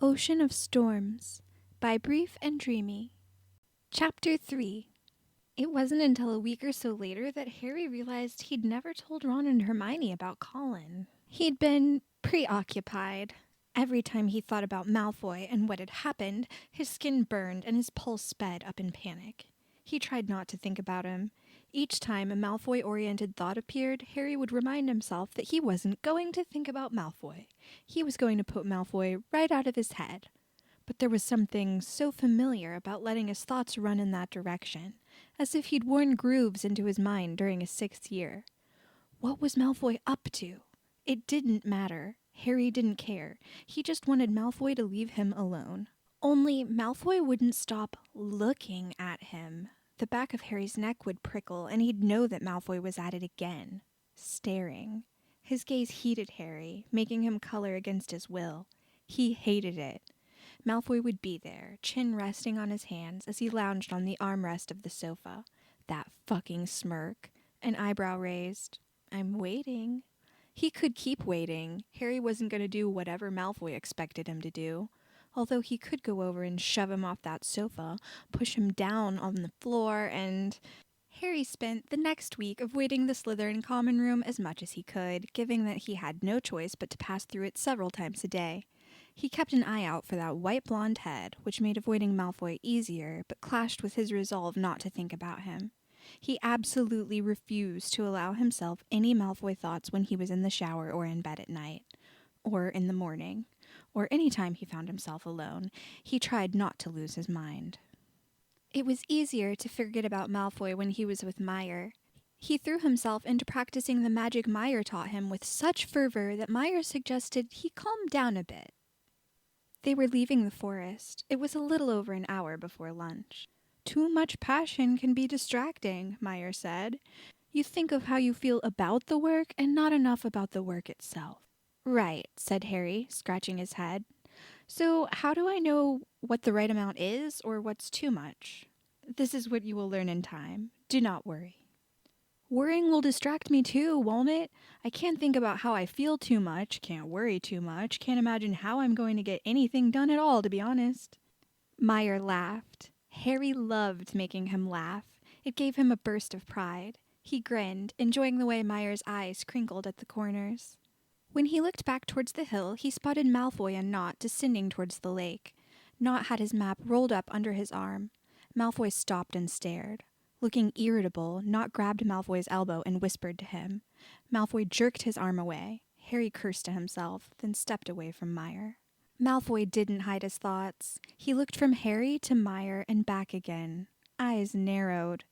Ocean of Storms by Brief and Dreamy. Chapter 3. It wasn't until a week or so later that Harry realized he'd never told Ron and Hermione about Colin. He'd been preoccupied. Every time he thought about Malfoy and what had happened, his skin burned and his pulse sped up in panic. He tried not to think about him. Each time a Malfoy-oriented thought appeared, Harry would remind himself that he wasn't going to think about Malfoy. He was going to put Malfoy right out of his head. But there was something so familiar about letting his thoughts run in that direction, as if he'd worn grooves into his mind during his 6th year. What was Malfoy up to? It didn't matter. Harry didn't care. He just wanted Malfoy to leave him alone. Only Malfoy wouldn't stop looking at him. The back of Harry's neck would prickle, and he'd know that Malfoy was at it again, staring. His gaze heated Harry, making him color against his will. He hated it. Malfoy would be there, chin resting on his hands as he lounged on the armrest of the sofa. That fucking smirk, an eyebrow raised. I'm waiting. He could keep waiting. Harry wasn't going to do whatever Malfoy expected him to do. Although he could go over and shove him off that sofa, push him down on the floor, and... Harry spent the next week avoiding the Slytherin common room as much as he could, given that he had no choice but to pass through it several times a day. He kept an eye out for that white blonde head, which made avoiding Malfoy easier, but clashed with his resolve not to think about him. He absolutely refused to allow himself any Malfoy thoughts when he was in the shower or in bed at night, or in the morning, or any time he found himself alone. He tried not to lose his mind. It was easier to forget about Malfoy when he was with Meyer. He threw himself into practicing the magic Meyer taught him with such fervor that Meyer suggested he calm down a bit. They were leaving the forest. It was a little over an hour before lunch. Too much passion can be distracting, Meyer said. You think of how you feel about the work and not enough about the work itself. Right, said Harry, scratching his head. So how do I know what the right amount is or what's too much? This is what you will learn in time. Do not worry. Worrying will distract me too, won't it? I can't think about how I feel too much, can't worry too much, can't imagine how I'm going to get anything done at all, to be honest. Meyer laughed. Harry loved making him laugh. It gave him a burst of pride. He grinned, enjoying the way Meyer's eyes crinkled at the corners. When he looked back towards the hill, he spotted Malfoy and Nott descending towards the lake. Nott had his map rolled up under his arm. Malfoy stopped and stared. Looking irritable, Nott grabbed Malfoy's elbow and whispered to him. Malfoy jerked his arm away. Harry cursed to himself, then stepped away from Meyer. Malfoy didn't hide his thoughts. He looked from Harry to Meyer and back again. Eyes narrowed.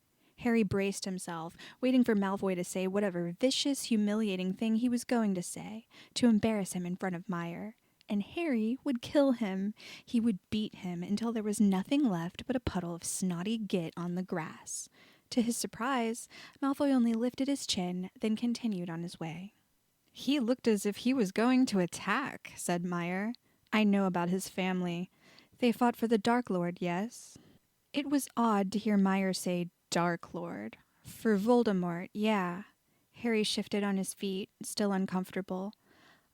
Harry braced himself, waiting for Malfoy to say whatever vicious, humiliating thing he was going to say, to embarrass him in front of Meyer. And Harry would kill him. He would beat him until there was nothing left but a puddle of snotty git on the grass. To his surprise, Malfoy only lifted his chin, then continued on his way. He looked as if he was going to attack, said Meyer. I know about his family. They fought for the Dark Lord, yes? It was odd to hear Meyer say Dark Lord. For Voldemort, yeah. Harry shifted on his feet, still uncomfortable.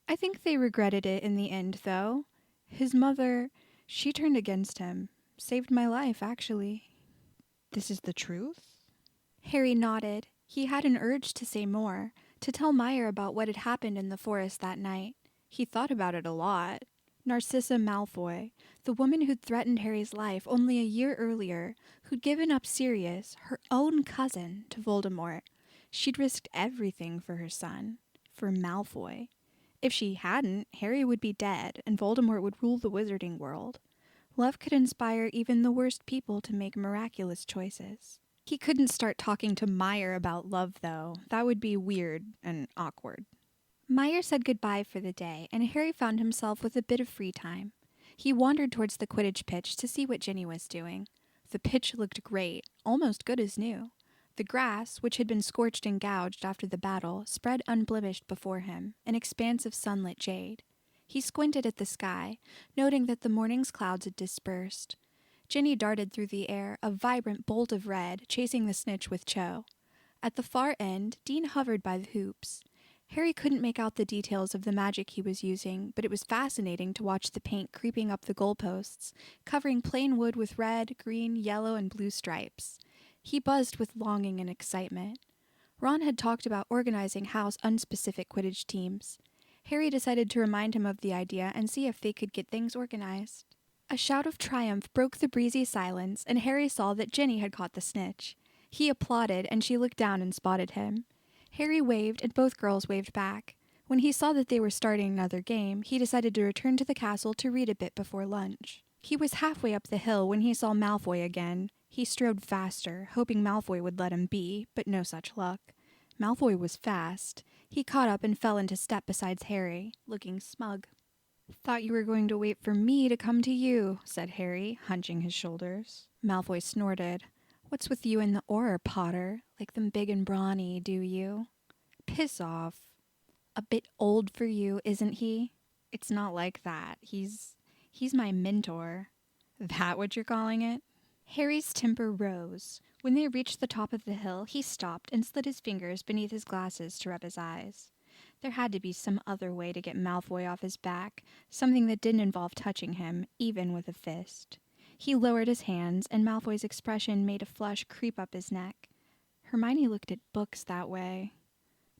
I think they regretted it in the end, though. His mother, she turned against him. Saved my life, actually. This is the truth? Harry nodded. He had an urge to say more, to tell Meyer about what had happened in the forest that night. He thought about it a lot. Narcissa Malfoy, the woman who'd threatened Harry's life only a year earlier, who'd given up Sirius, her own cousin, to Voldemort. She'd risked everything for her son, for Malfoy. If she hadn't, Harry would be dead, and Voldemort would rule the wizarding world. Love could inspire even the worst people to make miraculous choices. He couldn't start talking to Meyer about love, though. That would be weird and awkward. Meyer said goodbye for the day, and Harry found himself with a bit of free time. He wandered towards the Quidditch pitch to see what Ginny was doing. The pitch looked great, almost good as new. The grass, which had been scorched and gouged after the battle, spread unblemished before him, an expanse of sunlit jade. He squinted at the sky, noting that the morning's clouds had dispersed. Ginny darted through the air, a vibrant bolt of red, chasing the snitch with Cho. At the far end, Dean hovered by the hoops. Harry couldn't make out the details of the magic he was using, but it was fascinating to watch the paint creeping up the goalposts, covering plain wood with red, green, yellow, and blue stripes. He buzzed with longing and excitement. Ron had talked about organizing Hal's unspecific Quidditch teams. Harry decided to remind him of the idea and see if they could get things organized. A shout of triumph broke the breezy silence, and Harry saw that Ginny had caught the snitch. He applauded, and she looked down and spotted him. Harry waved, and both girls waved back. When he saw that they were starting another game, he decided to return to the castle to read a bit before lunch. He was halfway up the hill when he saw Malfoy again. He strode faster, hoping Malfoy would let him be, but no such luck. Malfoy was fast. He caught up and fell into step beside Harry, looking smug. "Thought you were going to wait for me to come to you," said Harry, hunching his shoulders. Malfoy snorted. "What's with you and the Auror, Potter? Like them big and brawny, do you?" "Piss off." "A bit old for you, isn't he?" "It's not like that. He's my mentor." "That what you're calling it?" Harry's temper rose. When they reached the top of the hill, he stopped and slid his fingers beneath his glasses to rub his eyes. There had to be some other way to get Malfoy off his back, something that didn't involve touching him, even with a fist. He lowered his hands, and Malfoy's expression made a flush creep up his neck. Hermione looked at books that way.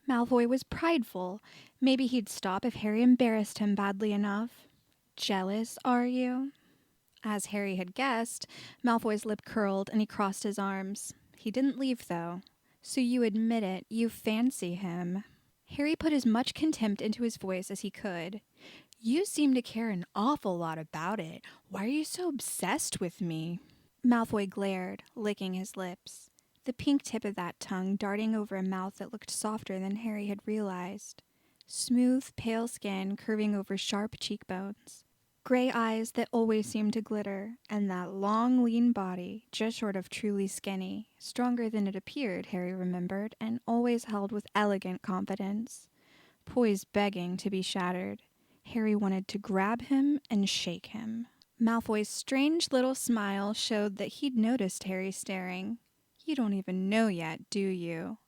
Malfoy was prideful. Maybe he'd stop if Harry embarrassed him badly enough. "Jealous, are you?" As Harry had guessed, Malfoy's lip curled and he crossed his arms. He didn't leave, though. "So you admit it, you fancy him." Harry put as much contempt into his voice as he could. "You seem to care an awful lot about it. Why are you so obsessed with me?" Malfoy glared, licking his lips, the pink tip of that tongue darting over a mouth that looked softer than Harry had realized. Smooth, pale skin curving over sharp cheekbones. Gray eyes that always seemed to glitter, and that long, lean body, just short of truly skinny, stronger than it appeared, Harry remembered, and always held with elegant confidence. Poised begging to be shattered. Harry wanted to grab him and shake him. Malfoy's strange little smile showed that he'd noticed Harry staring. "You don't even know yet, do you?"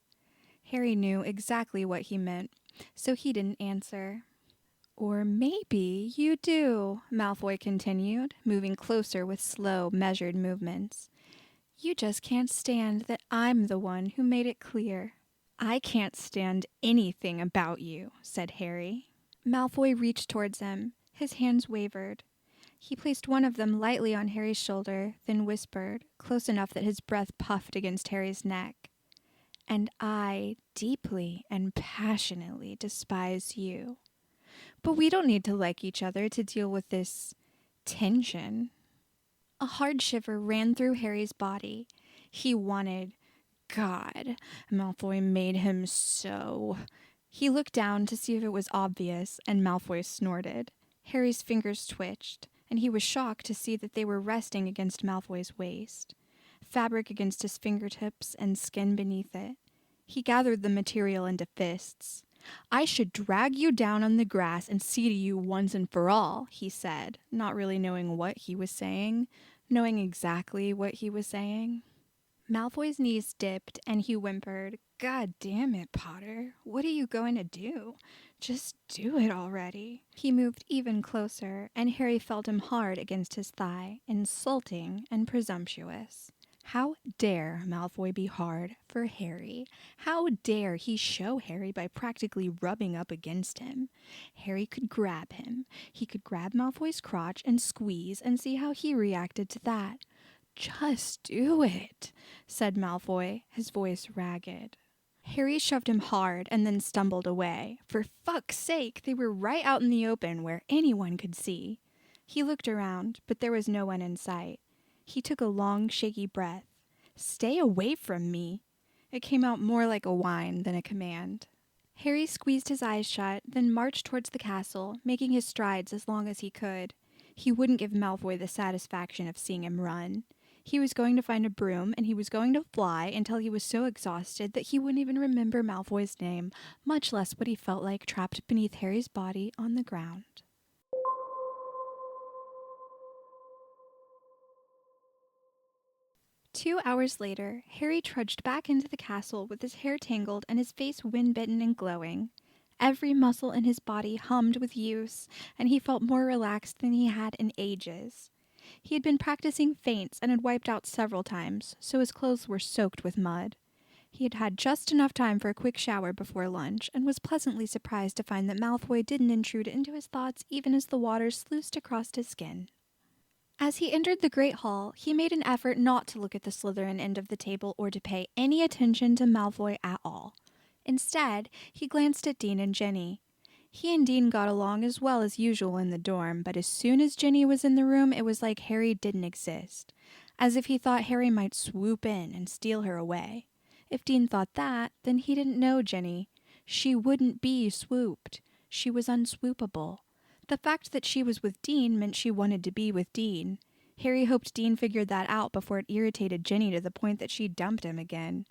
Harry knew exactly what he meant, so he didn't answer. "Or maybe you do," Malfoy continued, moving closer with slow, measured movements. "You just can't stand that I'm the one who made it clear." "I can't stand anything about you," said Harry. Malfoy reached towards him. His hands wavered. He placed one of them lightly on Harry's shoulder, then whispered, close enough that his breath puffed against Harry's neck. "And I deeply and passionately despise you. But we don't need to like each other to deal with this tension." A hard shiver ran through Harry's body. He wanted God. Malfoy made him so. He looked down to see if it was obvious, and Malfoy snorted. Harry's fingers twitched, and he was shocked to see that they were resting against Malfoy's waist. Fabric against his fingertips and skin beneath it. He gathered the material into fists. "I should drag you down on the grass and see to you once and for all," he said, not really knowing what he was saying, knowing exactly what he was saying. Malfoy's knees dipped, and he whimpered, "God damn it, Potter. What are you going to do? Just do it already." He moved even closer, and Harry felt him hard against his thigh, insulting and presumptuous. How dare Malfoy be hard for Harry? How dare he show Harry by practically rubbing up against him? Harry could grab him. He could grab Malfoy's crotch and squeeze and see how he reacted to that. "Just do it," said Malfoy, his voice ragged. Harry shoved him hard and then stumbled away. For fuck's sake, they were right out in the open where anyone could see. He looked around, but there was no one in sight. He took a long, shaky breath. "Stay away from me." It came out more like a whine than a command. Harry squeezed his eyes shut, then marched towards the castle, making his strides as long as he could. He wouldn't give Malfoy the satisfaction of seeing him run. He was going to find a broom, and he was going to fly until he was so exhausted that he wouldn't even remember Malfoy's name, much less what he felt like trapped beneath Harry's body on the ground. Two hours later, Harry trudged back into the castle with his hair tangled and his face wind-bitten and glowing. Every muscle in his body hummed with use, and he felt more relaxed than he had in ages. He had been practicing feints and had wiped out several times, so his clothes were soaked with mud. He had had just enough time for a quick shower before lunch, and was pleasantly surprised to find that Malfoy didn't intrude into his thoughts even as the water sluiced across his skin. As he entered the Great Hall, he made an effort not to look at the Slytherin end of the table or to pay any attention to Malfoy at all. Instead, he glanced at Dean and Jenny. He and Dean got along as well as usual in the dorm, but as soon as Jenny was in the room, it was like Harry didn't exist, as if he thought Harry might swoop in and steal her away. If Dean thought that, then he didn't know Jenny. She wouldn't be swooped. She was unswoopable. The fact that she was with Dean meant she wanted to be with Dean. Harry hoped Dean figured that out before it irritated Jenny to the point that she dumped him again.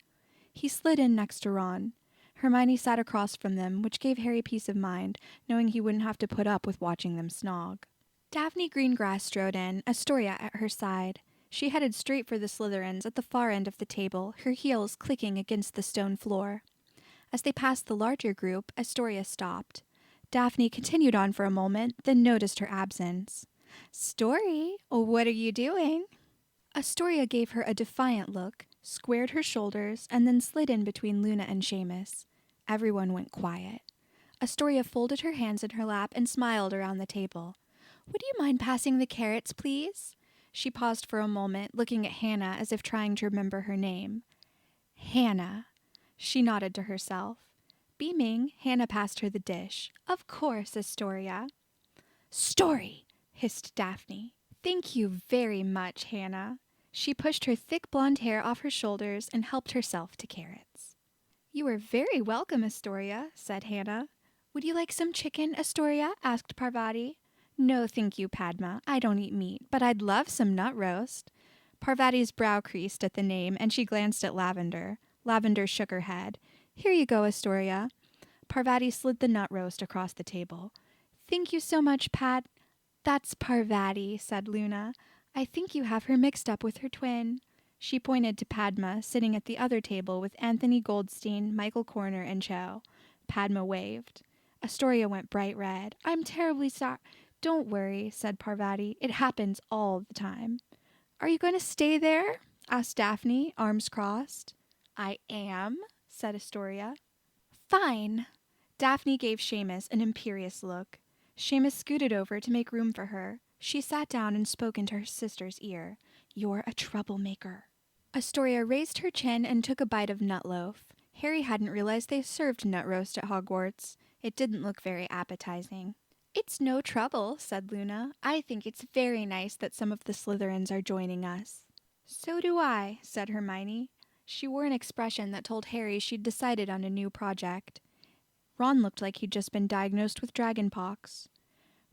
He slid in next to Ron. Hermione sat across from them, which gave Harry peace of mind, knowing he wouldn't have to put up with watching them snog. Daphne Greengrass strode in, Astoria at her side. She headed straight for the Slytherins at the far end of the table, her heels clicking against the stone floor. As they passed the larger group, Astoria stopped. Daphne continued on for a moment, then noticed her absence. "Story, what are you doing?" Astoria gave her a defiant look, squared her shoulders, and then slid in between Luna and Seamus. Everyone went quiet. Astoria folded her hands in her lap and smiled around the table. "Would you mind passing the carrots, please?" She paused for a moment, looking at Hannah as if trying to remember her name. Hannah. She nodded to herself. Beaming, Hannah passed her the dish. "Of course, Astoria." "Story!" hissed Daphne. "Thank you very much, Hannah." She pushed her thick blonde hair off her shoulders and helped herself to carrots. "You are very welcome, Astoria," said Hannah. "Would you like some chicken, Astoria?" asked Parvati. "No, thank you, Padma. I don't eat meat, but I'd love some nut roast." Parvati's brow creased at the name, and she glanced at Lavender. Lavender shook her head. "Here you go, Astoria." Parvati slid the nut roast across the table. "Thank you so much, That's Parvati," said Luna. "I think you have her mixed up with her twin." She pointed to Padma, sitting at the other table with Anthony Goldstein, Michael Corner, and Cho. Padma waved. Astoria went bright red. "I'm terribly sorry." "Don't worry," said Parvati. "It happens all the time." "Are you going to stay there?" asked Daphne, arms crossed. "I am," said Astoria. "Fine." Daphne gave Seamus an imperious look. Seamus scooted over to make room for her. She sat down and spoke into her sister's ear. "You're a troublemaker." Astoria raised her chin and took a bite of nut loaf. Harry hadn't realized they served nut roast at Hogwarts. It didn't look very appetizing. "It's no trouble," said Luna. "I think it's very nice that some of the Slytherins are joining us." "So do I," said Hermione. She wore an expression that told Harry she'd decided on a new project. Ron looked like he'd just been diagnosed with dragonpox.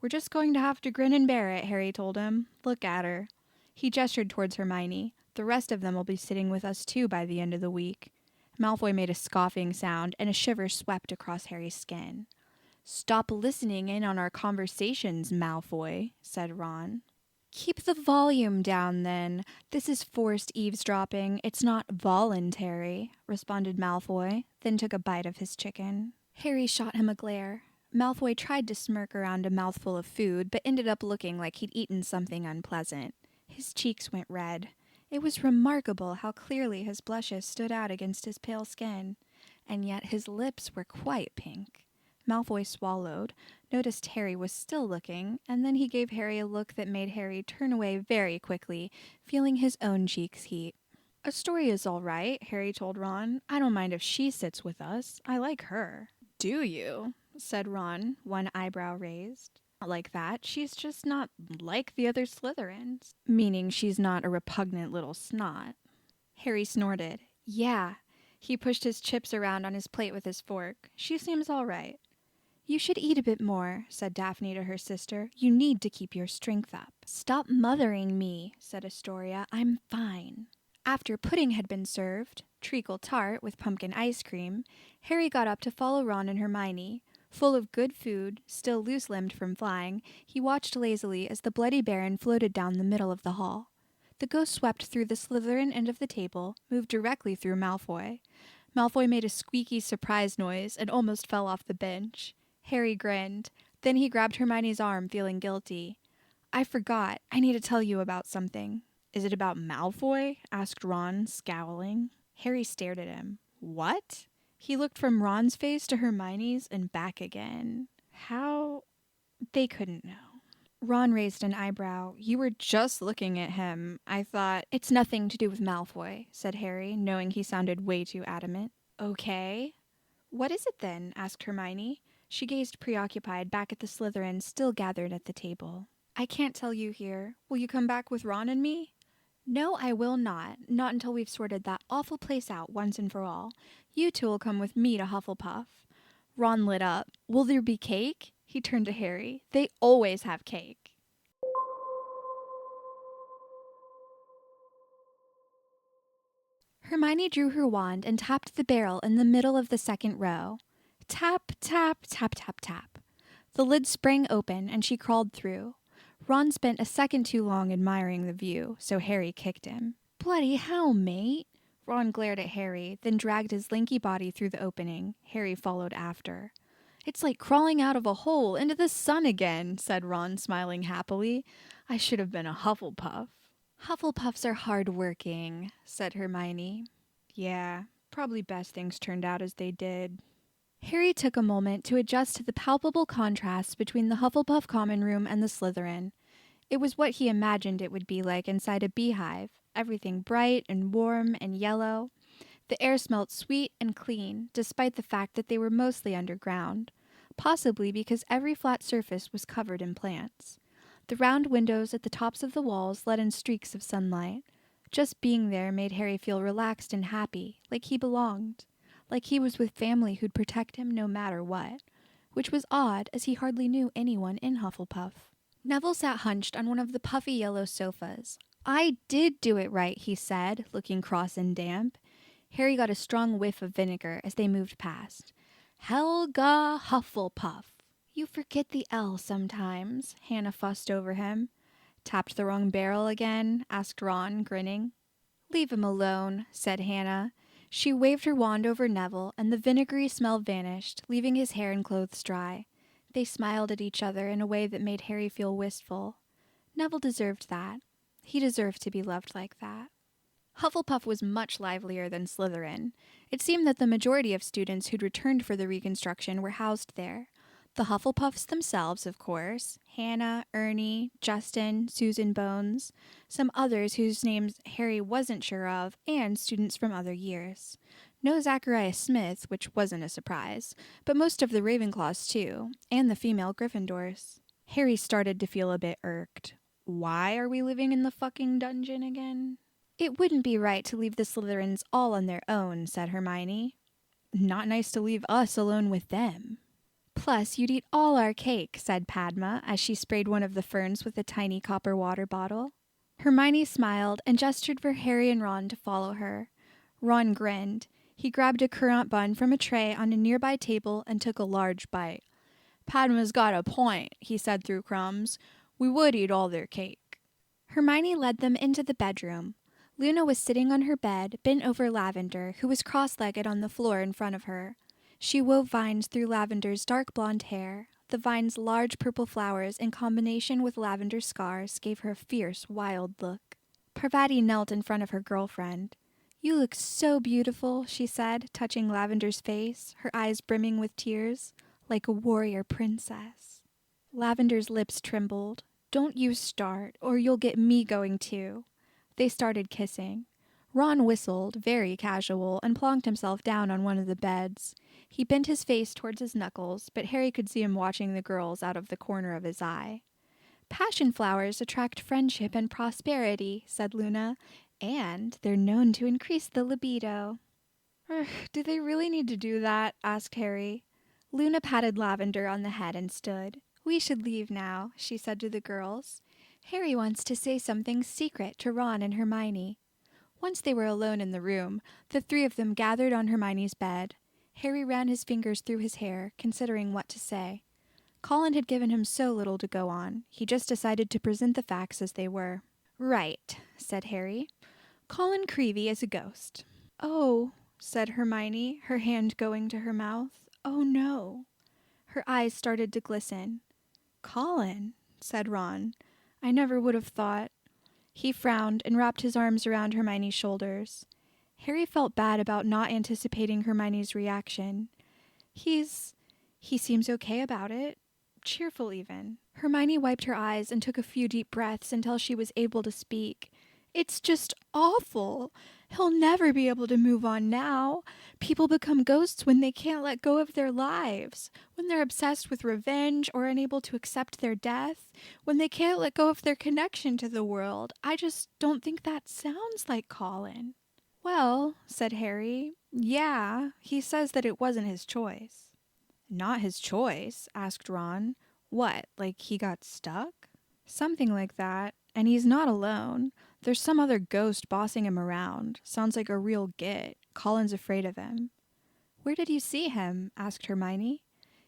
"We're just going to have to grin and bear it," Harry told him. "Look at her." He gestured towards Hermione. "The rest of them will be sitting with us too by the end of the week." Malfoy made a scoffing sound, and a shiver swept across Harry's skin. "Stop listening in on our conversations, Malfoy," said Ron. "Keep the volume down, then. This is forced eavesdropping. It's not voluntary," responded Malfoy, then took a bite of his chicken. Harry shot him a glare. Malfoy tried to smirk around a mouthful of food, but ended up looking like he'd eaten something unpleasant. His cheeks went red. It was remarkable how clearly his blushes stood out against his pale skin, and yet his lips were quite pink. Malfoy swallowed, noticed Harry was still looking, and then he gave Harry a look that made Harry turn away very quickly, feeling his own cheeks heat. "Astoria's all right," Harry told Ron. "I don't mind if she sits with us. I like her." "Do you?" said Ron, one eyebrow raised. "Not like that. She's just not like the other Slytherins." "Meaning she's not a repugnant little snot." Harry snorted. "Yeah." He pushed his chips around on his plate with his fork. "She seems all right." "You should eat a bit more," said Daphne to her sister. "You need to keep your strength up." "Stop mothering me," said Astoria. "I'm fine." After pudding had been served, treacle tart with pumpkin ice cream, Harry got up to follow Ron and Hermione. Full of good food, still loose-limbed from flying, he watched lazily as the Bloody Baron floated down the middle of the hall. The ghost swept through the Slytherin end of the table, moved directly through Malfoy. Malfoy made a squeaky surprise noise and almost fell off the bench. Harry grinned. Then he grabbed Hermione's arm, feeling guilty. I forgot. I need to tell you about something. Is it about Malfoy? Asked Ron, scowling. Harry stared at him. What? He looked from Ron's face to Hermione's and back again. How? They couldn't know. Ron raised an eyebrow. You were just looking at him. I thought, it's nothing to do with Malfoy, said Harry, knowing he sounded way too adamant. Okay. What is it then? Asked Hermione. She gazed preoccupied back at the Slytherins still gathered at the table. I can't tell you here. Will you come back with Ron and me? No, I will not. Not until we've sorted that awful place out once and for all. You two will come with me to Hufflepuff. Ron lit up. Will there be cake? He turned to Harry. They always have cake. Hermione drew her wand and tapped the barrel in the middle of the second row. Tap, tap, tap, tap, tap. The lid sprang open and she crawled through. Ron spent a second too long admiring the view, so Harry kicked him. Bloody hell, mate! Ron glared at Harry, then dragged his lanky body through the opening. Harry followed after. It's like crawling out of a hole into the sun again, said Ron, smiling happily. I should have been a Hufflepuff. Hufflepuffs are hard-working, said Hermione. Yeah, probably best things turned out as they did. Harry took a moment to adjust to the palpable contrast between the Hufflepuff common room and the Slytherin. It was what he imagined it would be like inside a beehive, everything bright and warm and yellow. The air smelt sweet and clean, despite the fact that they were mostly underground, possibly because every flat surface was covered in plants. The round windows at the tops of the walls let in streaks of sunlight. Just being there made Harry feel relaxed and happy, like he belonged. Like he was with family who'd protect him no matter what, which was odd as he hardly knew anyone in Hufflepuff. Neville sat hunched on one of the puffy yellow sofas. I did do it right, he said, looking cross and damp. Harry got a strong whiff of vinegar as they moved past. Helga Hufflepuff. You forget the L sometimes, Hannah fussed over him. Tapped the wrong barrel again? Asked Ron, grinning. Leave him alone, said Hannah. She waved her wand over Neville, and the vinegary smell vanished, leaving his hair and clothes dry. They smiled at each other in a way that made Harry feel wistful. Neville deserved that. He deserved to be loved like that. Hufflepuff was much livelier than Slytherin. It seemed that the majority of students who'd returned for the reconstruction were housed there. The Hufflepuffs themselves, of course, Hannah, Ernie, Justin, Susan Bones, some others whose names Harry wasn't sure of, and students from other years. No Zachariah Smith, which wasn't a surprise, but most of the Ravenclaws too, and the female Gryffindors. Harry started to feel a bit irked. Why are we living in the fucking dungeon again? It wouldn't be right to leave the Slytherins all on their own, said Hermione. Not nice to leave us alone with them. Plus, you'd eat all our cake, said Padma, as she sprayed one of the ferns with a tiny copper water bottle. Hermione smiled and gestured for Harry and Ron to follow her. Ron grinned. He grabbed a currant bun from a tray on a nearby table and took a large bite. Padma's got a point, he said through crumbs. We would eat all their cake. Hermione led them into the bedroom. Luna was sitting on her bed, bent over Lavender, who was cross-legged on the floor in front of her. She wove vines through Lavender's dark blonde hair. The vine's large purple flowers in combination with Lavender's scars gave her a fierce, wild look. Parvati knelt in front of her girlfriend. You look so beautiful, she said, touching Lavender's face, her eyes brimming with tears, like a warrior princess. Lavender's lips trembled. Don't you start, or you'll get me going too. They started kissing. Ron whistled, very casual, and plonked himself down on one of the beds. He bent his face towards his knuckles, but Harry could see him watching the girls out of the corner of his eye. Passion flowers attract friendship and prosperity, said Luna, and they're known to increase the libido. Do they really need to do that? Asked Harry. Luna patted Lavender on the head and stood. We should leave now, she said to the girls. Harry wants to say something secret to Ron and Hermione. Once they were alone in the room, the three of them gathered on Hermione's bed. Harry ran his fingers through his hair, considering what to say. Colin had given him so little to go on. He just decided to present the facts as they were. Right, said Harry. Colin Creevey is a ghost. Oh, said Hermione, her hand going to her mouth. Oh no. Her eyes started to glisten. Colin, said Ron. I never would have thought. He frowned and wrapped his arms around Hermione's shoulders. Harry felt bad about not anticipating Hermione's reaction. He seems okay about it. Cheerful even. Hermione wiped her eyes and took a few deep breaths until she was able to speak. It's just awful. He'll never be able to move on now. People become ghosts when they can't let go of their lives, when they're obsessed with revenge or unable to accept their death, when they can't let go of their connection to the world. I just don't think that sounds like Colin. Well, said Harry, yeah, he says that it wasn't his choice. Not his choice? Asked Ron. What, like he got stuck? Something like that. And he's not alone. There's some other ghost bossing him around. Sounds like a real git. Colin's afraid of him. Where did you see him? Asked Hermione.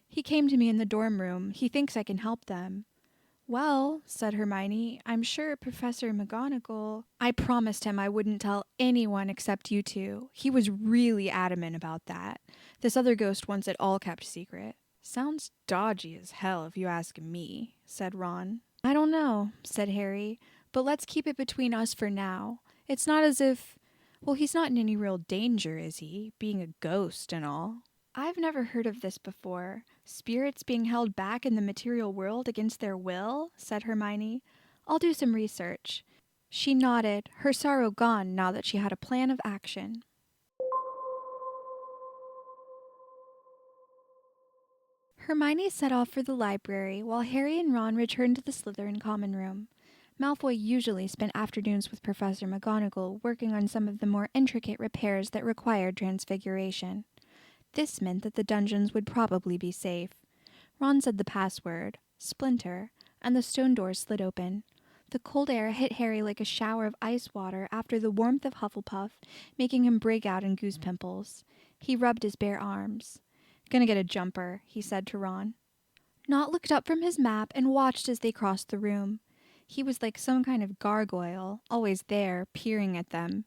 He came to me in the dorm room. He thinks I can help them. Well, said Hermione, I'm sure Professor McGonagall... I promised him I wouldn't tell anyone except you two. He was really adamant about that. This other ghost wants it all kept secret. Sounds dodgy as hell if you ask me, said Ron. I don't know, said Harry, but let's keep it between us for now. It's not as if... Well, he's not in any real danger, is he? Being a ghost and all. I've never heard of this before. Spirits being held back in the material world against their will, said Hermione. I'll do some research. She nodded, her sorrow gone now that she had a plan of action. Hermione set off for the library while Harry and Ron returned to the Slytherin common room. Malfoy usually spent afternoons with Professor McGonagall working on some of the more intricate repairs that required transfiguration. This meant that the dungeons would probably be safe. Ron said the password, Splinter, and the stone doors slid open. The cold air hit Harry like a shower of ice water after the warmth of Hufflepuff, making him break out in goose pimples. He rubbed his bare arms. Gonna get a jumper, he said to Ron. Nott looked up from his map and watched as they crossed the room. He was like some kind of gargoyle, always there, peering at them.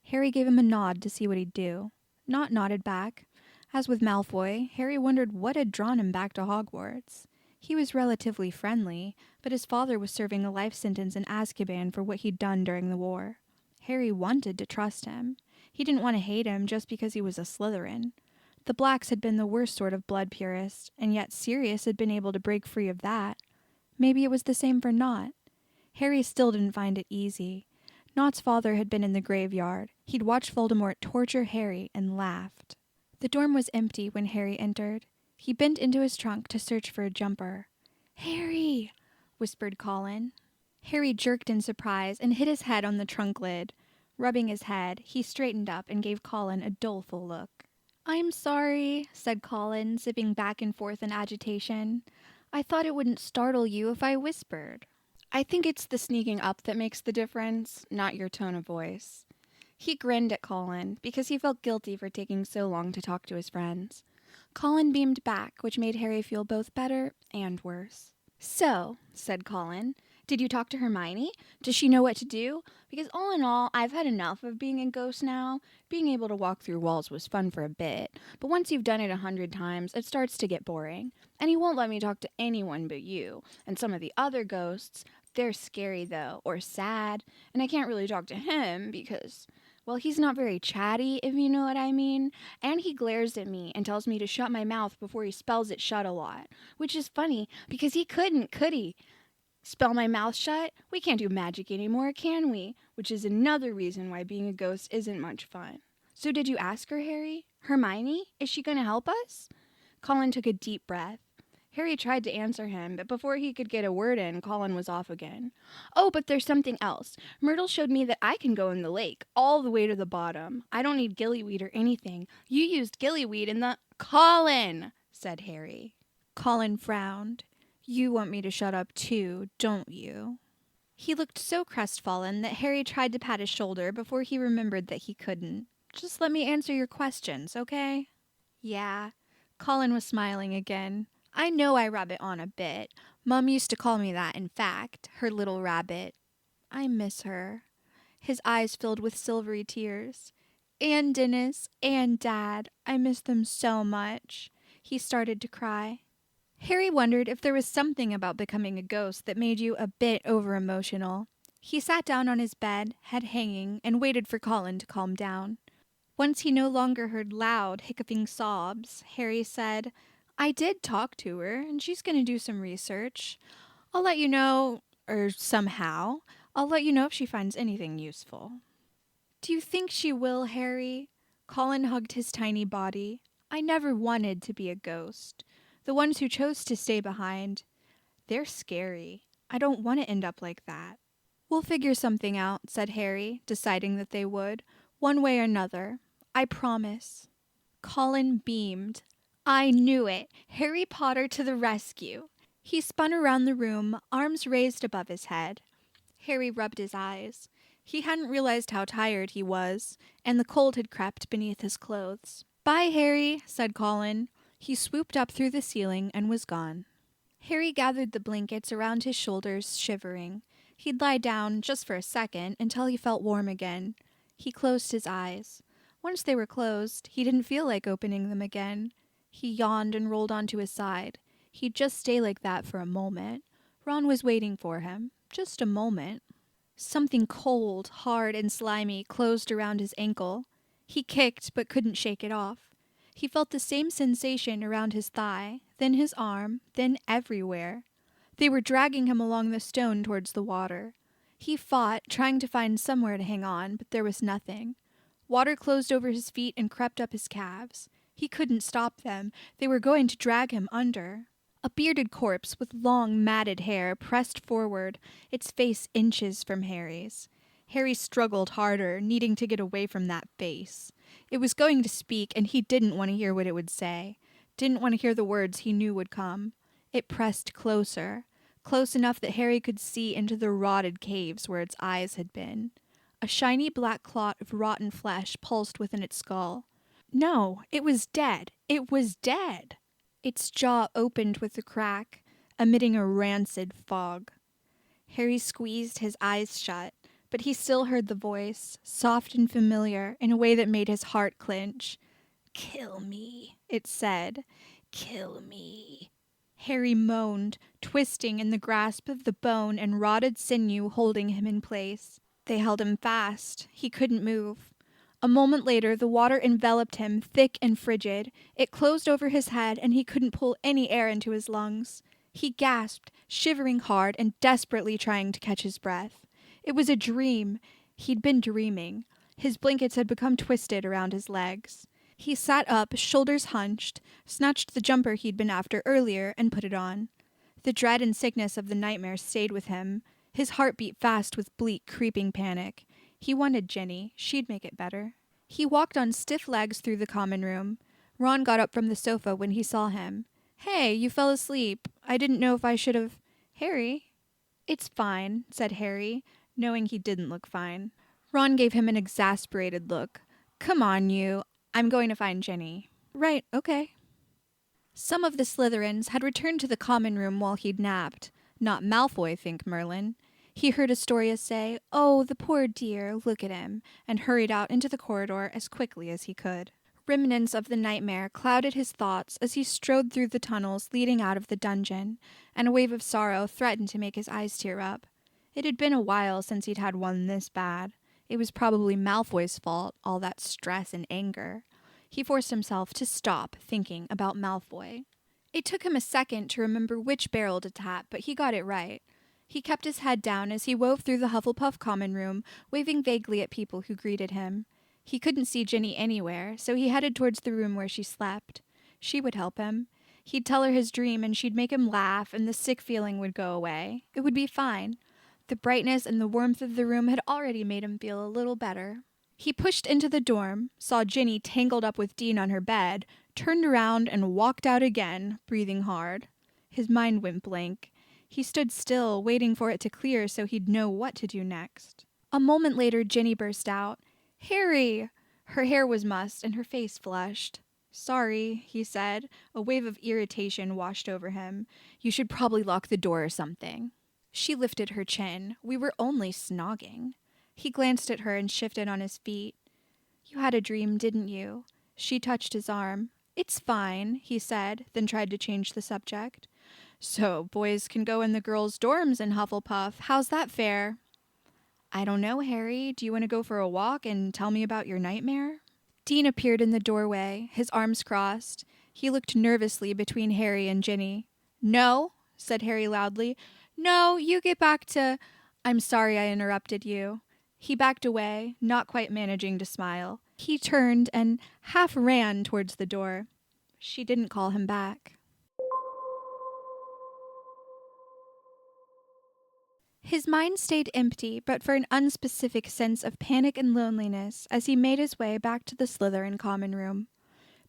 Harry gave him a nod to see what he'd do. Nott nodded back. As with Malfoy, Harry wondered what had drawn him back to Hogwarts. He was relatively friendly, but his father was serving a life sentence in Azkaban for what he'd done during the war. Harry wanted to trust him. He didn't want to hate him just because he was a Slytherin. The Blacks had been the worst sort of blood purist, and yet Sirius had been able to break free of that. Maybe it was the same for Nott. Harry still didn't find it easy. Nott's father had been in the graveyard. He'd watched Voldemort torture Harry and laughed. The dorm was empty when Harry entered. He bent into his trunk to search for a jumper. Harry! Whispered Colin. Harry jerked in surprise and hit his head on the trunk lid. Rubbing his head, he straightened up and gave Colin a doleful look. I'm sorry, said Colin, zipping back and forth in agitation. I thought it wouldn't startle you if I whispered. I think it's the sneaking up that makes the difference, not your tone of voice. He grinned at Colin, because he felt guilty for taking so long to talk to his friends. Colin beamed back, which made Harry feel both better and worse. So, said Colin, did you talk to Hermione? Does she know what to do? Because all in all, I've had enough of being a ghost now. Being able to walk through walls was fun for a bit, but once you've done it 100 times, it starts to get boring. And he won't let me talk to anyone but you. And some of the other ghosts, they're scary though, or sad, and I can't really talk to him because... Well, he's not very chatty, if you know what I mean. And he glares at me and tells me to shut my mouth before he spells it shut a lot. Which is funny, because he couldn't, could he? Spell my mouth shut? We can't do magic anymore, can we? Which is another reason why being a ghost isn't much fun. So did you ask her, Harry? Hermione? Is she going to help us? Colin took a deep breath. Harry tried to answer him, but before he could get a word in, Colin was off again. Oh, but there's something else. Myrtle showed me that I can go in the lake, all the way to the bottom. I don't need gillyweed or anything. You used gillyweed in the... Colin, said Harry. Colin frowned. You want me to shut up too, don't you? He looked so crestfallen that Harry tried to pat his shoulder before he remembered that he couldn't. Just let me answer your questions, okay? Yeah. Colin was smiling again. I know I rub it on a bit. Mum used to call me that, in fact, her little rabbit. I miss her. His eyes filled with silvery tears. And Dennis and Dad. I miss them so much." He started to cry. Harry wondered if there was something about becoming a ghost that made you a bit over-emotional. He sat down on his bed, head hanging, and waited for Colin to calm down. Once he no longer heard loud, hiccuping sobs, Harry said, "I did talk to her, and she's going to do some research. I'll let you know, or somehow, I'll let you know if she finds anything useful." "Do you think she will, Harry?" Colin hugged his tiny body. "I never wanted to be a ghost. The ones who chose to stay behind, they're scary. I don't want to end up like that." "We'll figure something out," said Harry, deciding that they would, one way or another. "I promise." Colin beamed. "I knew it! Harry Potter to the rescue!" He spun around the room, arms raised above his head. Harry rubbed his eyes. He hadn't realized how tired he was, and the cold had crept beneath his clothes. "Bye, Harry," said Colin. He swooped up through the ceiling and was gone. Harry gathered the blankets around his shoulders, shivering. He'd lie down, just for a second, until he felt warm again. He closed his eyes. Once they were closed, he didn't feel like opening them again. He yawned and rolled onto his side. He'd just stay like that for a moment. Ron was waiting for him. Just a moment. Something cold, hard, and slimy closed around his ankle. He kicked, but couldn't shake it off. He felt the same sensation around his thigh, then his arm, then everywhere. They were dragging him along the stone towards the water. He fought, trying to find somewhere to hang on, but there was nothing. Water closed over his feet and crept up his calves. He couldn't stop them. They were going to drag him under. A bearded corpse with long, matted hair pressed forward, its face inches from Harry's. Harry struggled harder, needing to get away from that face. It was going to speak, and he didn't want to hear what it would say. Didn't want to hear the words he knew would come. It pressed closer, close enough that Harry could see into the rotted caves where its eyes had been. A shiny black clot of rotten flesh pulsed within its skull. No, it was dead. It was dead. Its jaw opened with a crack, emitting a rancid fog. Harry squeezed his eyes shut, but he still heard the voice, soft and familiar, in a way that made his heart clench. "Kill me," it said. "Kill me." Harry moaned, twisting in the grasp of the bone and rotted sinew holding him in place. They held him fast. He couldn't move. A moment later, the water enveloped him, thick and frigid. It closed over his head, and he couldn't pull any air into his lungs. He gasped, shivering hard and desperately trying to catch his breath. It was a dream. He'd been dreaming. His blankets had become twisted around his legs. He sat up, shoulders hunched, snatched the jumper he'd been after earlier, and put it on. The dread and sickness of the nightmare stayed with him. His heart beat fast with bleak, creeping panic. He wanted Jenny. She'd make it better. He walked on stiff legs through the common room. Ron got up from the sofa when he saw him. "Hey, you fell asleep. I didn't know if I should have—" "Harry?" "It's fine," said Harry, knowing he didn't look fine. Ron gave him an exasperated look. "Come on, you. I'm going to find Jenny." "Right, okay." Some of the Slytherins had returned to the common room while he'd napped. Not Malfoy, think Merlin. He heard Astoria say, "Oh, the poor dear, look at him," and hurried out into the corridor as quickly as he could. Remnants of the nightmare clouded his thoughts as he strode through the tunnels leading out of the dungeon, and a wave of sorrow threatened to make his eyes tear up. It had been a while since he'd had one this bad. It was probably Malfoy's fault, all that stress and anger. He forced himself to stop thinking about Malfoy. It took him a second to remember which barrel to tap, but he got it right. He kept his head down as he wove through the Hufflepuff common room, waving vaguely at people who greeted him. He couldn't see Ginny anywhere, so he headed towards the room where she slept. She would help him. He'd tell her his dream, and she'd make him laugh, and the sick feeling would go away. It would be fine. The brightness and the warmth of the room had already made him feel a little better. He pushed into the dorm, saw Ginny tangled up with Dean on her bed, turned around and walked out again, breathing hard. His mind went blank. He stood still, waiting for it to clear so he'd know what to do next. A moment later, Ginny burst out. "Harry!" Her hair was mussed and her face flushed. "Sorry," he said. A wave of irritation washed over him. "You should probably lock the door or something." She lifted her chin. "We were only snogging." He glanced at her and shifted on his feet. You had a dream, didn't you? She touched his arm. It's fine, he said, then tried to change the subject. So, boys can go in the girls' dorms in Hufflepuff. How's that fair? I don't know, Harry. Do you want to go for a walk and tell me about your nightmare? Dean appeared in the doorway, his arms crossed. He looked nervously between Harry and Ginny. No, said Harry loudly. No, you get back to... I'm sorry I interrupted you. He backed away, not quite managing to smile. He turned and half ran towards the door. She didn't call him back. His mind stayed empty, but for an unspecific sense of panic and loneliness as he made his way back to the Slytherin common room.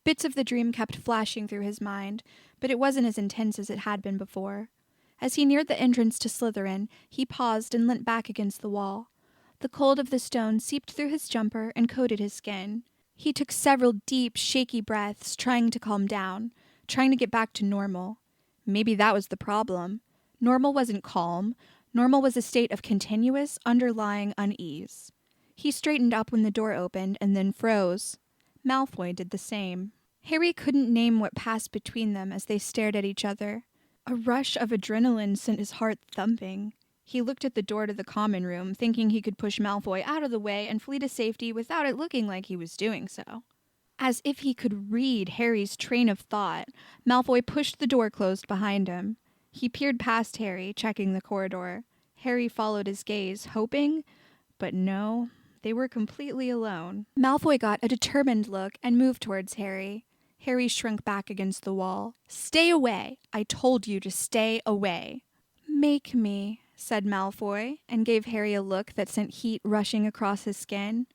Bits of the dream kept flashing through his mind, but it wasn't as intense as it had been before. As he neared the entrance to Slytherin, he paused and leant back against the wall. The cold of the stone seeped through his jumper and coated his skin. He took several deep, shaky breaths, trying to calm down, trying to get back to normal. Maybe that was the problem. Normal wasn't calm. Normal was a state of continuous, underlying unease. He straightened up when the door opened and then froze. Malfoy did the same. Harry couldn't name what passed between them as they stared at each other. A rush of adrenaline sent his heart thumping. He looked at the door to the common room, thinking he could push Malfoy out of the way and flee to safety without it looking like he was doing so. As if he could read Harry's train of thought, Malfoy pushed the door closed behind him. He peered past Harry, checking the corridor. Harry followed his gaze, hoping, but no, they were completely alone. Malfoy got a determined look and moved towards Harry. Harry shrunk back against the wall. Stay away! I told you to stay away. Make me, said Malfoy, and gave Harry a look that sent heat rushing across his skin.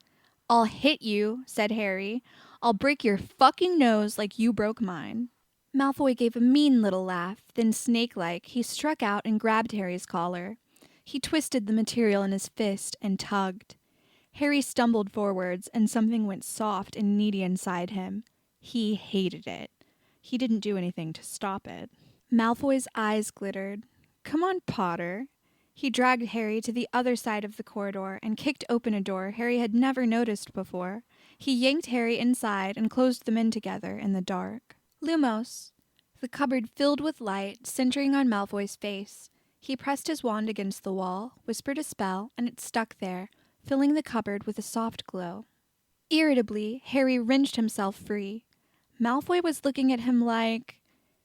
I'll hit you, said Harry. I'll break your fucking nose like you broke mine. Malfoy gave a mean little laugh, then snake-like, he struck out and grabbed Harry's collar. He twisted the material in his fist and tugged. Harry stumbled forwards, and something went soft and needy inside him. He hated it. He didn't do anything to stop it. Malfoy's eyes glittered. Come on, Potter. He dragged Harry to the other side of the corridor and kicked open a door Harry had never noticed before. He yanked Harry inside and closed them in together in the dark. Lumos. The cupboard filled with light, centering on Malfoy's face. He pressed his wand against the wall, whispered a spell, and it stuck there, filling the cupboard with a soft glow. Irritably, Harry wrenched himself free. Malfoy was looking at him like...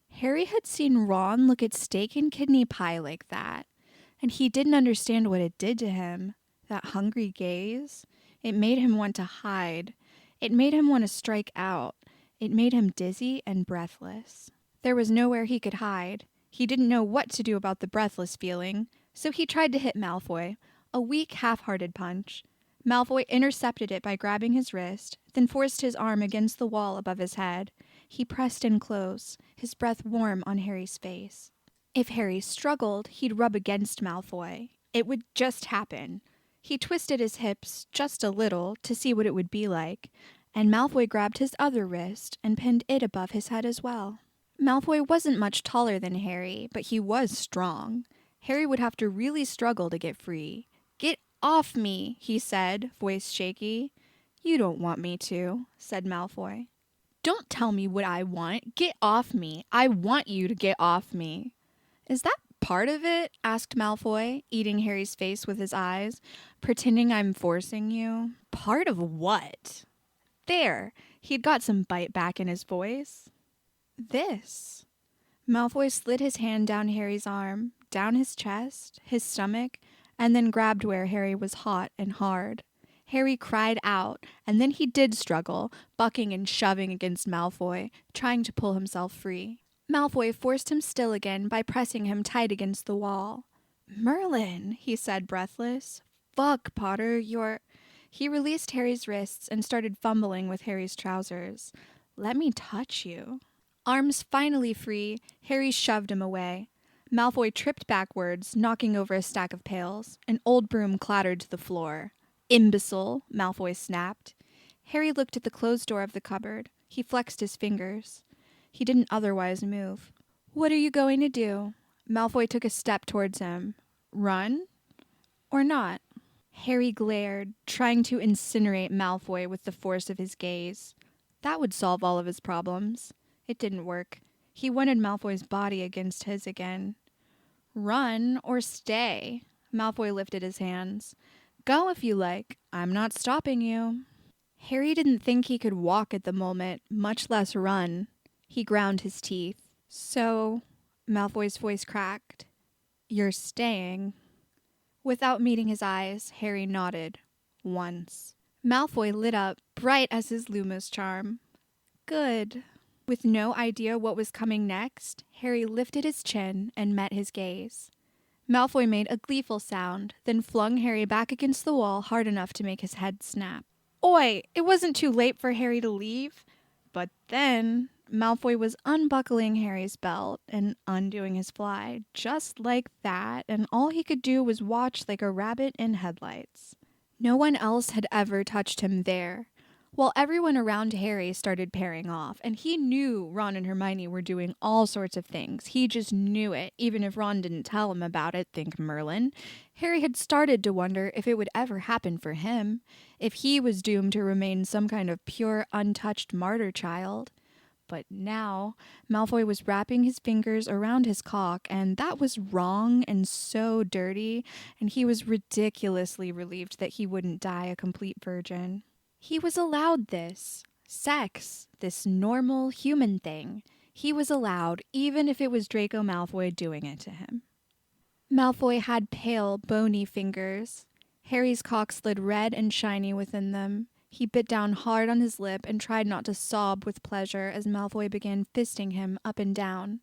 Harry had seen Ron look at steak and kidney pie like that, and he didn't understand what it did to him. That hungry gaze. It made him want to hide. It made him want to strike out. It made him dizzy and breathless. There was nowhere he could hide. He didn't know what to do about the breathless feeling, so he tried to hit Malfoy, a weak, half-hearted punch. Malfoy intercepted it by grabbing his wrist, then forced his arm against the wall above his head. He pressed in close, his breath warm on Harry's face. If Harry struggled, he'd rub against Malfoy. It would just happen. He twisted his hips just a little to see what it would be like, and Malfoy grabbed his other wrist and pinned it above his head as well. Malfoy wasn't much taller than Harry, but he was strong. Harry would have to really struggle to get free. Get off me, he said, voice shaky. You don't want me to, said Malfoy. Don't tell me what I want. Get off me. I want you to get off me. Is that part of it? Asked Malfoy, eating Harry's face with his eyes. Pretending I'm forcing you. Part of what? There. He'd got some bite back in his voice. This. Malfoy slid his hand down Harry's arm, down his chest, his stomach, and then grabbed where Harry was hot and hard. Harry cried out, and then he did struggle, bucking and shoving against Malfoy, trying to pull himself free. Malfoy forced him still again by pressing him tight against the wall. Merlin, he said, breathless. Fuck, Potter, you're... He released Harry's wrists and started fumbling with Harry's trousers. Let me touch you. Arms finally free, Harry shoved him away. Malfoy tripped backwards, knocking over a stack of pails. An old broom clattered to the floor. Imbecile, Malfoy snapped. Harry looked at the closed door of the cupboard. He flexed his fingers. He didn't otherwise move. What are you going to do? Malfoy took a step towards him. Run? Or not? Harry glared, trying to incinerate Malfoy with the force of his gaze. That would solve all of his problems. It didn't work. He wanted Malfoy's body against his again. Run or stay? Malfoy lifted his hands. Go if you like. I'm not stopping you. Harry didn't think he could walk at the moment, much less run. He ground his teeth. So, Malfoy's voice cracked. You're staying. Without meeting his eyes, Harry nodded. Once. Malfoy lit up, bright as his Lumos charm. Good. With no idea what was coming next, Harry lifted his chin and met his gaze. Malfoy made a gleeful sound, then flung Harry back against the wall hard enough to make his head snap. Oi! It wasn't too late for Harry to leave. But then, Malfoy was unbuckling Harry's belt and undoing his fly, just like that, and all he could do was watch like a rabbit in headlights. No one else had ever touched him there, while everyone around Harry started pairing off, and he knew Ron and Hermione were doing all sorts of things. He just knew it, even if Ron didn't tell him about it, think Merlin. Harry had started to wonder if it would ever happen for him, if he was doomed to remain some kind of pure, untouched martyr child. But now, Malfoy was wrapping his fingers around his cock, and that was wrong and so dirty, and he was ridiculously relieved that he wouldn't die a complete virgin. He was allowed this. Sex. This normal human thing. He was allowed, even if it was Draco Malfoy doing it to him. Malfoy had pale, bony fingers. Harry's cock slid red and shiny within them. He bit down hard on his lip and tried not to sob with pleasure as Malfoy began fisting him up and down.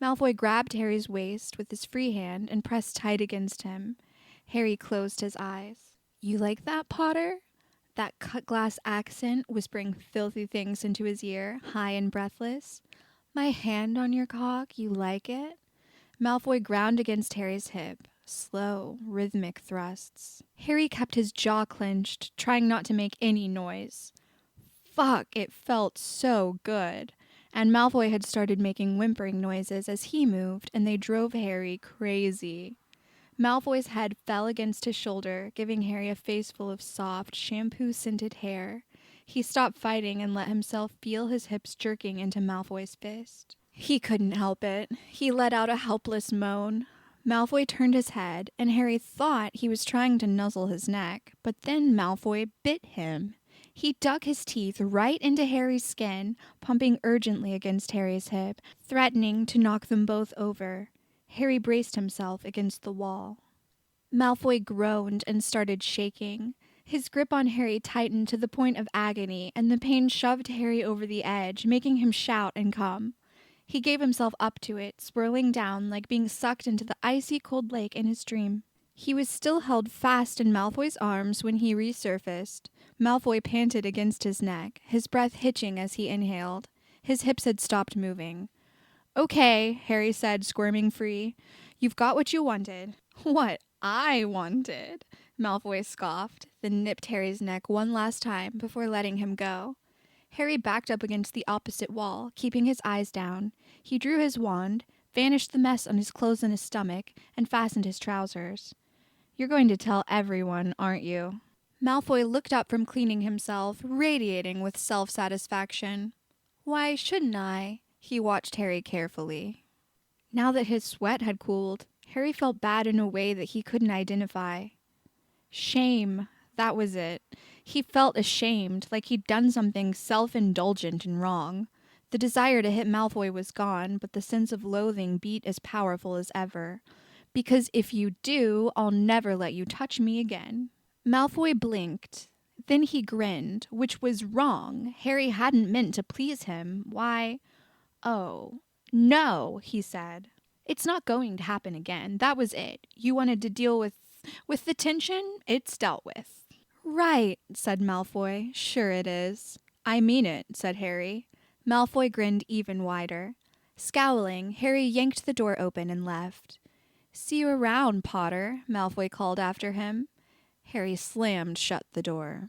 Malfoy grabbed Harry's waist with his free hand and pressed tight against him. Harry closed his eyes. You like that, Potter? That cut-glass accent whispering filthy things into his ear, high and breathless. My hand on your cock, you like it? Malfoy ground against Harry's hip. Slow, rhythmic thrusts. Harry kept his jaw clenched, trying not to make any noise. Fuck, it felt so good. And Malfoy had started making whimpering noises as he moved, and they drove Harry crazy. Malfoy's head fell against his shoulder, giving Harry a face full of soft, shampoo-scented hair. He stopped fighting and let himself feel his hips jerking into Malfoy's fist. He couldn't help it. He let out a helpless moan. Malfoy turned his head, and Harry thought he was trying to nuzzle his neck, but then Malfoy bit him. He dug his teeth right into Harry's skin, pumping urgently against Harry's hip, threatening to knock them both over. Harry braced himself against the wall. Malfoy groaned and started shaking. His grip on Harry tightened to the point of agony, and the pain shoved Harry over the edge, making him shout and come. He gave himself up to it, swirling down like being sucked into the icy cold lake in his dream. He was still held fast in Malfoy's arms when he resurfaced. Malfoy panted against his neck, his breath hitching as he inhaled. His hips had stopped moving. Okay, Harry said, squirming free. You've got what you wanted. What I wanted, Malfoy scoffed, then nipped Harry's neck one last time before letting him go. Harry backed up against the opposite wall, keeping his eyes down. He drew his wand, vanished the mess on his clothes and his stomach, and fastened his trousers. You're going to tell everyone, aren't you? Malfoy looked up from cleaning himself, radiating with self-satisfaction. Why shouldn't I? He watched Harry carefully. Now that his sweat had cooled, Harry felt bad in a way that he couldn't identify. Shame, that was it. He felt ashamed, like he'd done something self-indulgent and wrong. The desire to hit Malfoy was gone, but the sense of loathing beat as powerful as ever. Because if you do, I'll never let you touch me again. Malfoy blinked. Then he grinned, which was wrong. Harry hadn't meant to please him. Why? Oh, no, he said. It's not going to happen again. That was it. You wanted to deal with the tension? It's dealt with. Right, said Malfoy. Sure it is. I mean it, said Harry. Malfoy grinned even wider. Scowling, Harry yanked the door open and left. See you around, Potter, Malfoy called after him. Harry slammed shut the door.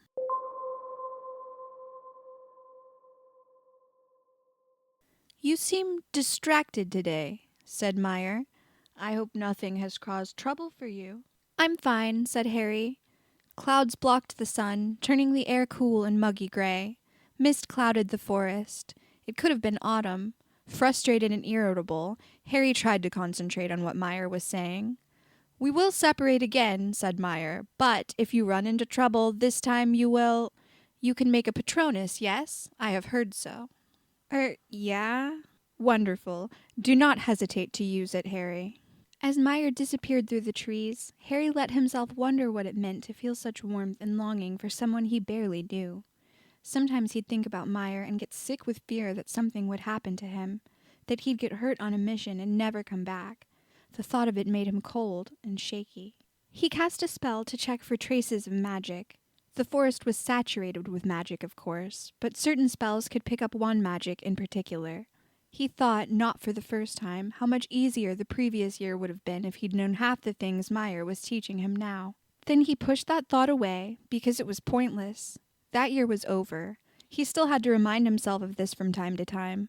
You seem distracted today, said Meyer. I hope nothing has caused trouble for you. I'm fine, said Harry. Clouds blocked the sun, turning the air cool and muggy gray. Mist clouded the forest. It could have been autumn. Frustrated and irritable, Harry tried to concentrate on what Meyer was saying. "We will separate again," said Meyer, "but if you run into trouble, this time you will... You can make a Patronus, yes? I have heard so." Yeah? Wonderful. Do not hesitate to use it, Harry." As Meyer disappeared through the trees, Harry let himself wonder what it meant to feel such warmth and longing for someone he barely knew. Sometimes he'd think about Meyer and get sick with fear that something would happen to him, that he'd get hurt on a mission and never come back. The thought of it made him cold and shaky. He cast a spell to check for traces of magic. The forest was saturated with magic, of course, but certain spells could pick up one magic in particular. He thought, not for the first time, how much easier the previous year would have been if he'd known half the things Meyer was teaching him now. Then he pushed that thought away, because it was pointless. That year was over. He still had to remind himself of this from time to time.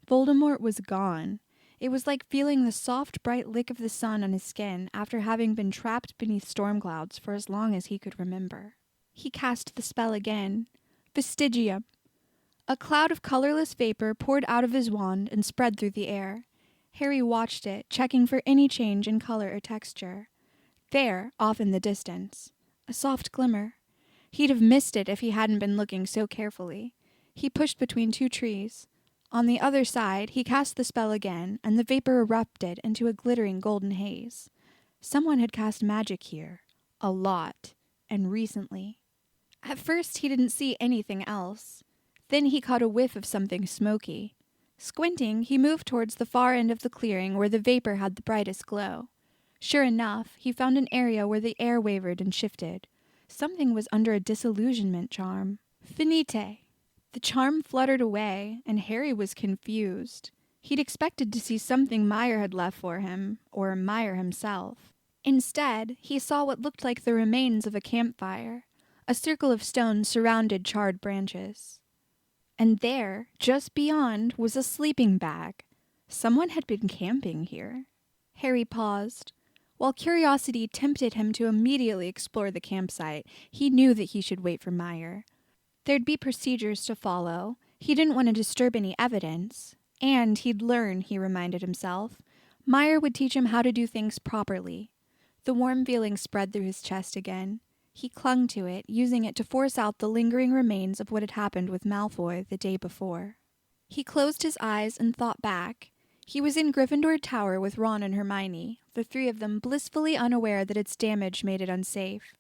Voldemort was gone. It was like feeling the soft, bright lick of the sun on his skin after having been trapped beneath storm clouds for as long as he could remember. He cast the spell again. Vestigium. A cloud of colorless vapor poured out of his wand and spread through the air. Harry watched it, checking for any change in color or texture. There, off in the distance, a soft glimmer. He'd have missed it if he hadn't been looking so carefully. He pushed between two trees. On the other side, he cast the spell again, and the vapor erupted into a glittering golden haze. Someone had cast magic here. A lot. And recently. At first, he didn't see anything else. Then he caught a whiff of something smoky. Squinting, he moved towards the far end of the clearing where the vapor had the brightest glow. Sure enough, he found an area where the air wavered and shifted. Something was under a disillusionment charm. Finite. The charm fluttered away, and Harry was confused. He'd expected to see something Meyer had left for him, or Meyer himself. Instead, he saw what looked like the remains of a campfire. A circle of stones surrounded charred branches. And there, just beyond, was a sleeping bag. Someone had been camping here. Harry paused. While curiosity tempted him to immediately explore the campsite, he knew that he should wait for Meyer. There'd be procedures to follow. He didn't want to disturb any evidence. And he'd learn, he reminded himself. Meyer would teach him how to do things properly. The warm feeling spread through his chest again. He clung to it, using it to force out the lingering remains of what had happened with Malfoy the day before. He closed his eyes and thought back. He was in Gryffindor Tower with Ron and Hermione, the three of them blissfully unaware that its damage made it unsafe.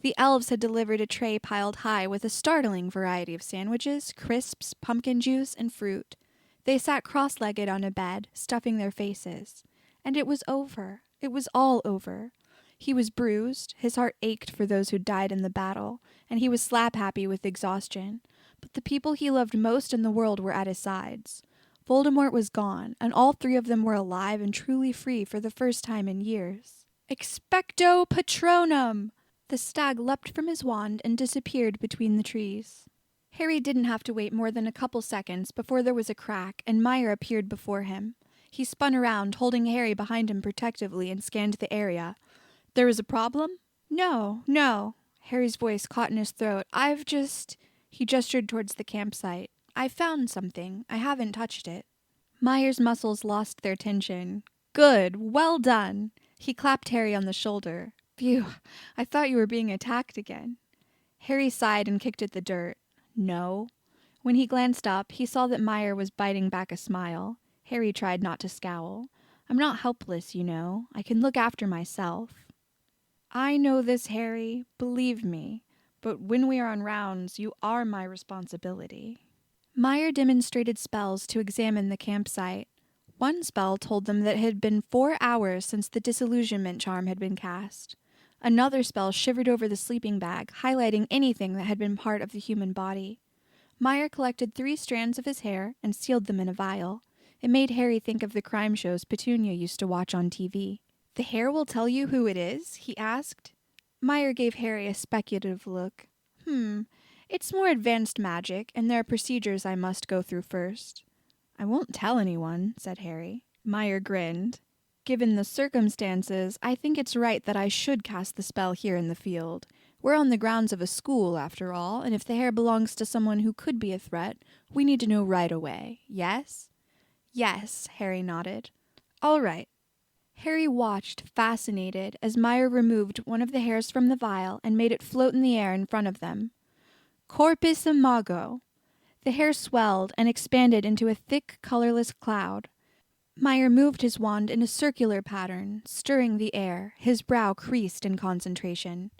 The elves had delivered a tray piled high with a startling variety of sandwiches, crisps, pumpkin juice, and fruit. They sat cross-legged on a bed, stuffing their faces. And it was over. It was all over. He was bruised, his heart ached for those who died in the battle, and he was slap-happy with exhaustion. But the people he loved most in the world were at his sides. Voldemort was gone, and all three of them were alive and truly free for the first time in years. Expecto Patronum! The stag leapt from his wand and disappeared between the trees. Harry didn't have to wait more than a couple seconds before there was a crack, and Meyer appeared before him. He spun around, holding Harry behind him protectively, and scanned the area. "There is a problem?" No. Harry's voice caught in his throat. He gestured towards the campsite. "I found something. I haven't touched it." Meyer's muscles lost their tension. "Good. Well done." He clapped Harry on the shoulder. "Phew, I thought you were being attacked again." Harry sighed and kicked at the dirt. "No." When he glanced up, he saw that Meyer was biting back a smile. Harry tried not to scowl. "I'm not helpless, you know. I can look after myself." "I know this, Harry. Believe me. But when we are on rounds, you are my responsibility." Meyer demonstrated spells to examine the campsite. One spell told them that it had been 4 hours since the disillusionment charm had been cast. Another spell shivered over the sleeping bag, highlighting anything that had been part of the human body. Meyer collected 3 strands of his hair and sealed them in a vial. It made Harry think of the crime shows Petunia used to watch on TV. "The hair will tell you who it is?" he asked. Meyer gave Harry a speculative look. It's more advanced magic, and there are procedures I must go through first." "I won't tell anyone," said Harry. Meyer grinned. "Given the circumstances, I think it's right that I should cast the spell here in the field. We're on the grounds of a school, after all, and if the hair belongs to someone who could be a threat, we need to know right away, yes? Yes, Harry nodded. All right. Harry watched, fascinated, as Meyer removed one of the hairs from the vial and made it float in the air in front of them. Corpus imago! The hair swelled and expanded into a thick, colorless cloud. Meyer moved his wand in a circular pattern, stirring the air, his brow creased in concentration.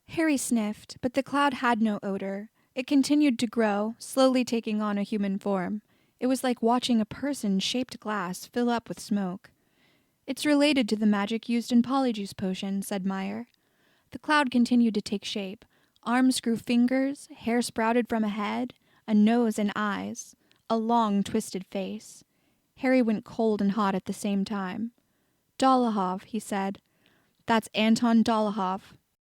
Harry sniffed, but the cloud had no odor. It continued to grow, slowly taking on a human form. It was like watching a person-shaped glass fill up with smoke. It's related to the magic used in Polyjuice Potion, said Meyer. The cloud continued to take shape. Arms grew fingers, hair sprouted from a head, a nose and eyes, a long, twisted face. Harry went cold and hot at the same time. Dolohov, he said. That's Anton Dolohov.